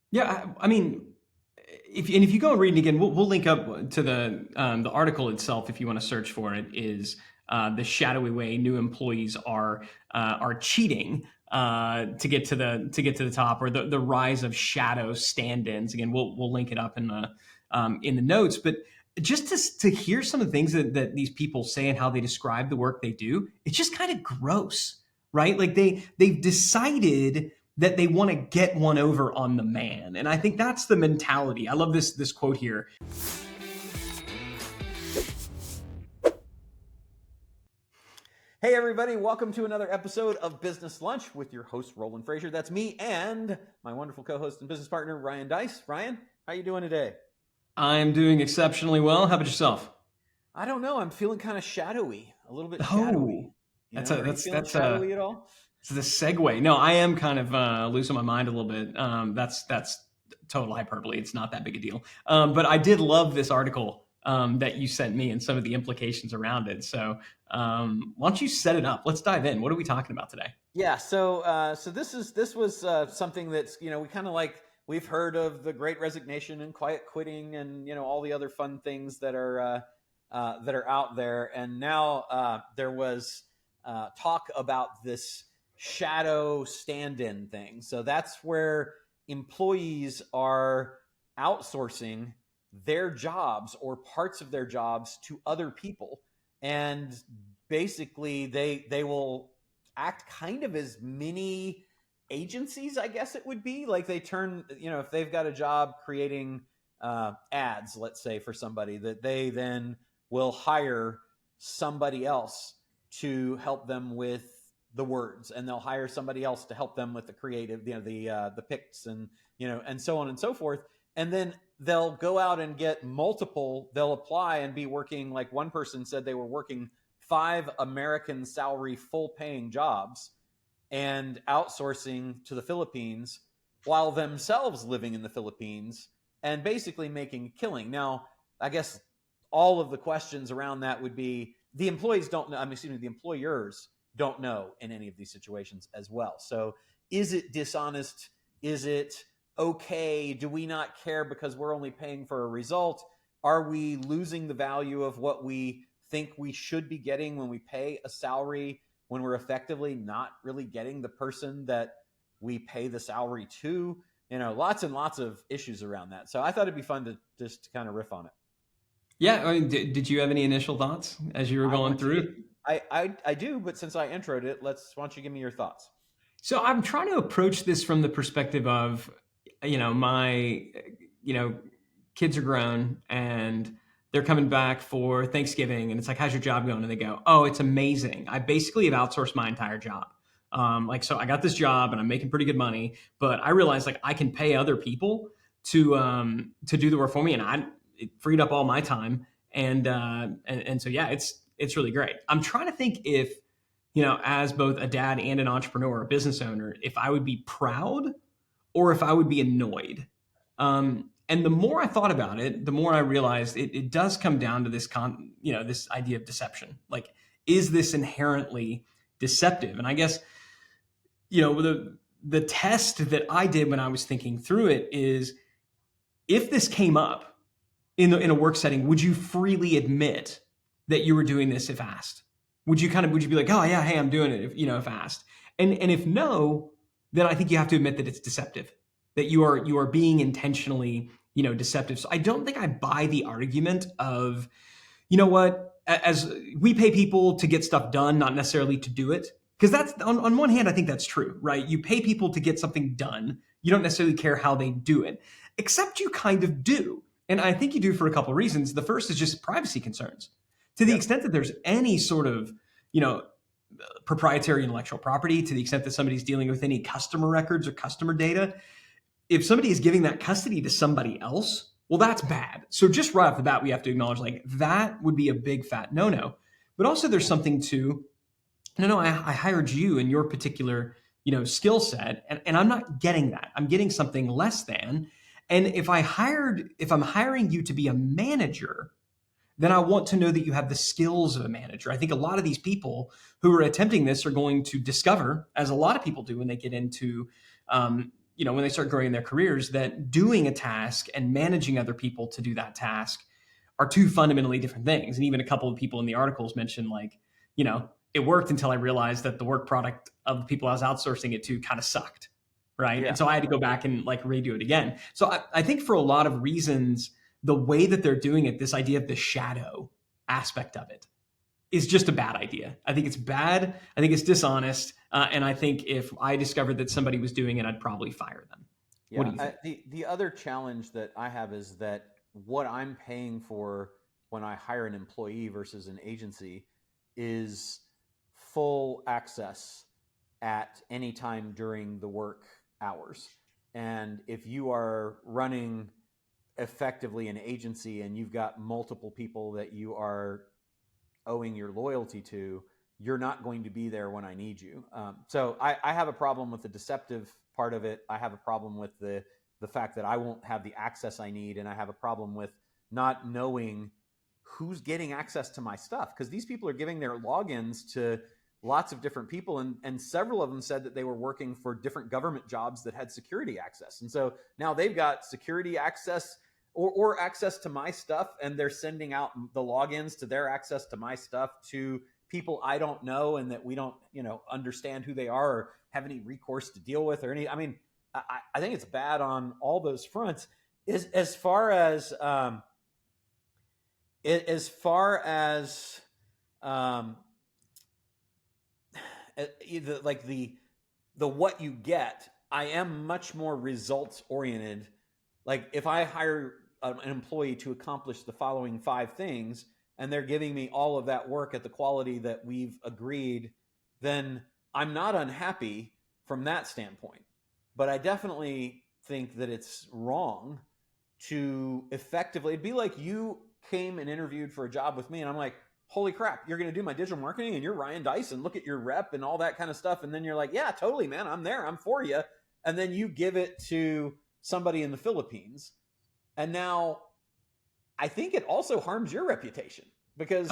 Yeah, I mean, if you go and read it again, we'll link up to the article itself if you want to search for it. Is the shadowy way new employees are cheating to get to the top, or the rise of shadow stand-ins. Again, we'll link it up in the notes, but just to hear some of the things that these people say and how they describe the work they do, it's just kind of gross, right? Like they've decided that they want to get one over on the man. And I think that's the mentality. I love this quote here. Hey everybody, welcome to another episode of Business Lunch with your host Roland Frasier. That's me and my wonderful co-host and business partner Ryan Deiss. Ryan, how you doing today? I'm doing exceptionally well. How about yourself? I don't know. I'm feeling kind of shadowy, a little bit shadowy. Oh, that's Are you feeling that's shadowy at all? the segue. No, I am kind of losing my mind a little bit. That's total hyperbole. It's not that big a deal. But I did love this article that you sent me and some of the implications around it. So why don't you set it up? Let's dive in. What are we talking about today? Yeah. So this was something that's we kind of we've heard of the Great Resignation and quiet quitting and all the other fun things that are out there. And now there was talk about this shadow stand-in thing. So that's where employees are outsourcing their jobs or parts of their jobs to other people, and basically they will act kind of as mini agencies, I guess it would be. Like they turn, if they've got a job creating ads, let's say for somebody, that they then will hire somebody else to help them with the words, and they'll hire somebody else to help them with the creative, the pics, and and so on and so forth. And then they'll go out and get multiple. They'll apply and be working, like one person said, they were working 5 American salary full paying jobs and outsourcing to the Philippines while themselves living in the Philippines and basically making a killing. Now, I guess all of the questions around that would be the employees don't know, the employers don't know in any of these situations as well. So is it dishonest? Is it okay? Do we not care because we're only paying for a result? Are we losing the value of what we think we should be getting when we pay a salary, when we're effectively not really getting the person that we pay the salary to? Lots and lots of issues around that. So I thought it'd be fun to just kind of riff on it. Yeah, I mean, did you have any initial thoughts as you were going through? I do, but since I introed it, why don't you give me your thoughts? So I'm trying to approach this from the perspective of, my, kids are grown and they're coming back for Thanksgiving, and it's like, how's your job going? And they go, oh, it's amazing. I basically have outsourced my entire job. So I got this job and I'm making pretty good money, but I realized like I can pay other people to do the work for me, and it freed up all my time. And so, yeah, it's really great. I'm trying to think if, as both a dad and an entrepreneur, a business owner, if I would be proud or if I would be annoyed. And the more I thought about it, the more I realized it does come down to this idea of deception. Like, is this inherently deceptive? And I guess, the test that I did when I was thinking through it is, if this came up in a work setting, would you freely admit that you were doing this if asked? Would you be like, oh yeah, hey, I'm doing it if asked? And if no, then I think you have to admit that it's deceptive, that you are being intentionally, deceptive. So I don't think I buy the argument of, what, as we pay people to get stuff done, not necessarily to do it. Because that's on one hand, I think that's true, right? You pay people to get something done. You don't necessarily care how they do it, except you kind of do. And I think you do for a couple of reasons. The first is just privacy concerns. To the extent that there's any sort of, proprietary intellectual property, to the extent that somebody's dealing with any customer records or customer data, if somebody is giving that custody to somebody else, well, that's bad. So just right off the bat, we have to acknowledge like that would be a big fat no-no. But also there's something to, no, I hired you in your particular, skill set, and I'm not getting that. I'm getting something less than. And if I'm hiring you to be a manager, then I want to know that you have the skills of a manager. I think a lot of these people who are attempting this are going to discover, as a lot of people do when they get into, when they start growing in their careers, that doing a task and managing other people to do that task are two fundamentally different things. And even a couple of people in the articles mentioned, like, it worked until I realized that the work product of the people I was outsourcing it to kind of sucked. Right. Yeah. And so I had to go back and like redo it again. So I think for a lot of reasons, the way that they're doing it, this idea of the shadow aspect of it, is just a bad idea. I think it's bad. I think it's dishonest. And I think if I discovered that somebody was doing it, I'd probably fire them. What do you Yeah. think? The other challenge that I have is that what I'm paying for when I hire an employee versus an agency is full access at any time during the work hours. And if you are running effectively an agency and you've got multiple people that you are owing your loyalty to, you're not going to be there when I need you. So I have a problem with the deceptive part of it. I have a problem with the fact that I won't have the access I need, and I have a problem with not knowing who's getting access to my stuff, because these people are giving their logins to lots of different people, and several of them said that they were working for different government jobs that had security access. And so now they've got security access or access to my stuff, and they're sending out the logins to their access to my stuff to people I don't know and that we don't, understand who they are or have any recourse to deal with or any. I mean, I think it's bad on all those fronts. As far as like the what you get, I am much more results oriented. Like if I hire an employee to accomplish the following 5 things and they're giving me all of that work at the quality that we've agreed, then I'm not unhappy from that standpoint. But I definitely think that it's wrong to effectively, it'd be like you came and interviewed for a job with me and I'm like, holy crap, you're going to do my digital marketing and you're Ryan Deiss and look at your rep and all that kind of stuff. And then you're like, yeah, totally, man, I'm there, I'm for you. And then you give it to somebody in the Philippines. And now I think it also harms your reputation, because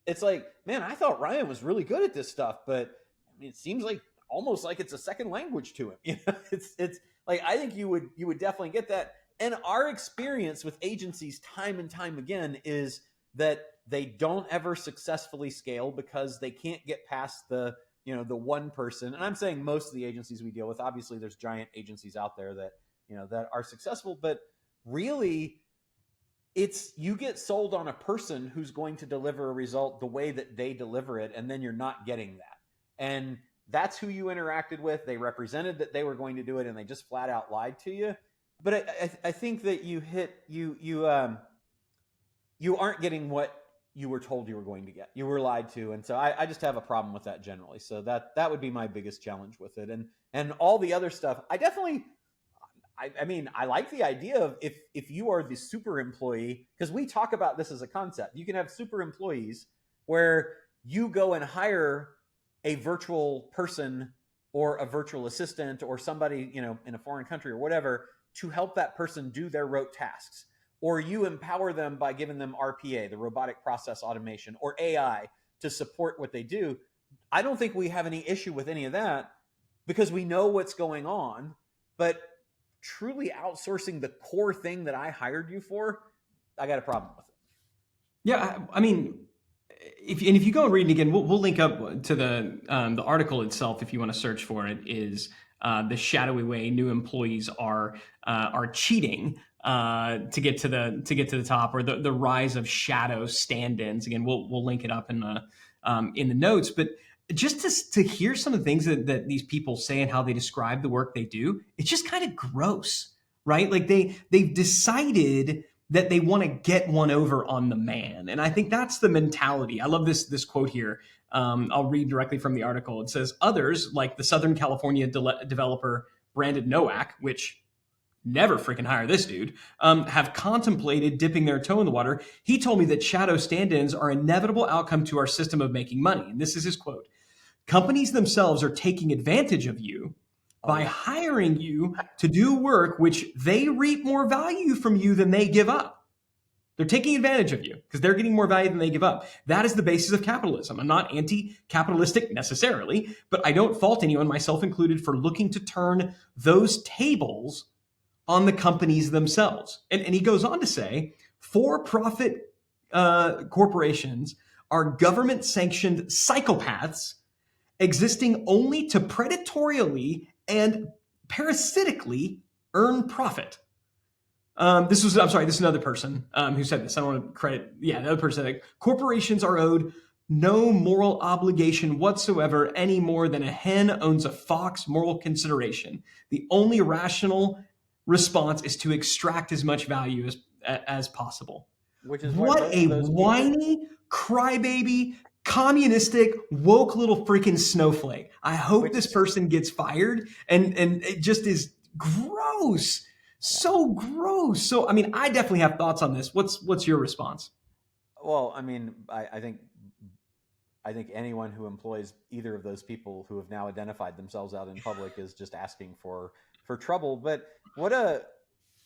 it's like, man, I thought Ryan was really good at this stuff, but I mean, it seems like almost like it's a second language to him. It's like, I think you would definitely get that. And our experience with agencies time and time again is that they don't ever successfully scale because they can't get past the one person. And I'm saying most of the agencies we deal with, obviously there's giant agencies out there that, that are successful, but really it's, you get sold on a person who's going to deliver a result the way that they deliver it. And then you're not getting that. And that's who you interacted with. They represented that they were going to do it and they just flat out lied to you. But I think that you aren't getting what you were told you were going to get. You were lied to. And so I just have a problem with that generally. So that would be my biggest challenge with it. And all the other stuff, I mean, I like the idea of if you are the super employee, because we talk about this as a concept. You can have super employees where you go and hire a virtual person or a virtual assistant or somebody, in a foreign country or whatever, to help that person do their rote tasks. Or you empower them by giving them RPA, the robotic process automation, or AI to support what they do. I don't think we have any issue with any of that because we know what's going on. But truly outsourcing the core thing that I hired you for, I got a problem with it. Yeah, I mean, if you go and read it again, we'll link up to the article itself if you want to search for it. Is the shadowy way new employees are cheating to get to the top, or the rise of shadow stand-ins. Again, we'll link it up in the notes. But just to hear some of the things that these people say and how they describe the work they do, it's just kind of gross, right? Like they've decided that they want to get one over on the man. And I think that's the mentality. I love this quote here. I'll read directly from the article. It says, others, like the Southern California developer Brandon Nowak, which never freaking hire this dude, have contemplated dipping their toe in the water. He told me that shadow stand-ins are an inevitable outcome to our system of making money. And this is his quote. Companies themselves are taking advantage of you by hiring you to do work which they reap more value from you than they give up. They're taking advantage of you because they're getting more value than they give up. That is the basis of capitalism. I'm not anti-capitalistic necessarily, but I don't fault anyone, myself included, for looking to turn those tables on the companies themselves. And he goes on to say, for-profit corporations are government-sanctioned psychopaths existing only to predatorially and parasitically earn profit. This is another person who said this. I don't want to credit, the other person. Like, corporations are owed no moral obligation whatsoever any more than a hen owns a fox moral consideration. The only rational response is to extract as much value as possible. Which is what a whiny, crybaby, communistic, woke little freaking snowflake. I hope this person gets fired, and it just is gross. So gross. So, I mean, I definitely have thoughts on this. What's your response? Well, I mean, I think anyone who employs either of those people who have now identified themselves out in public is just asking for trouble. But what a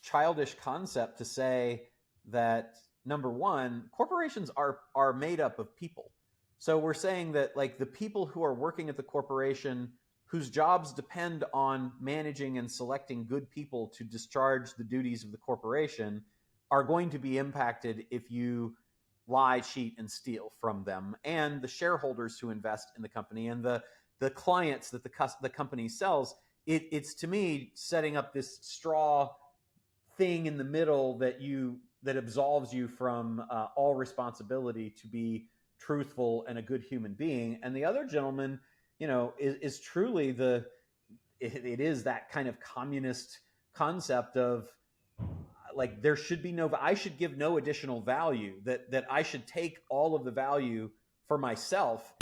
childish concept to say that, number one, corporations are made up of people. So we're saying that, like, the people who are working at the corporation, whose jobs depend on managing and selecting good people to discharge the duties of the corporation, are going to be impacted if you lie, cheat, and steal from them. And the shareholders who invest in the company and the clients that the company sells, it's to me setting up this straw thing in the middle that absolves you from all responsibility to be truthful and a good human being. And the other gentleman, is truly it is that kind of communist concept of, like, there should be I should give no additional value, that I should take all of the value for myself.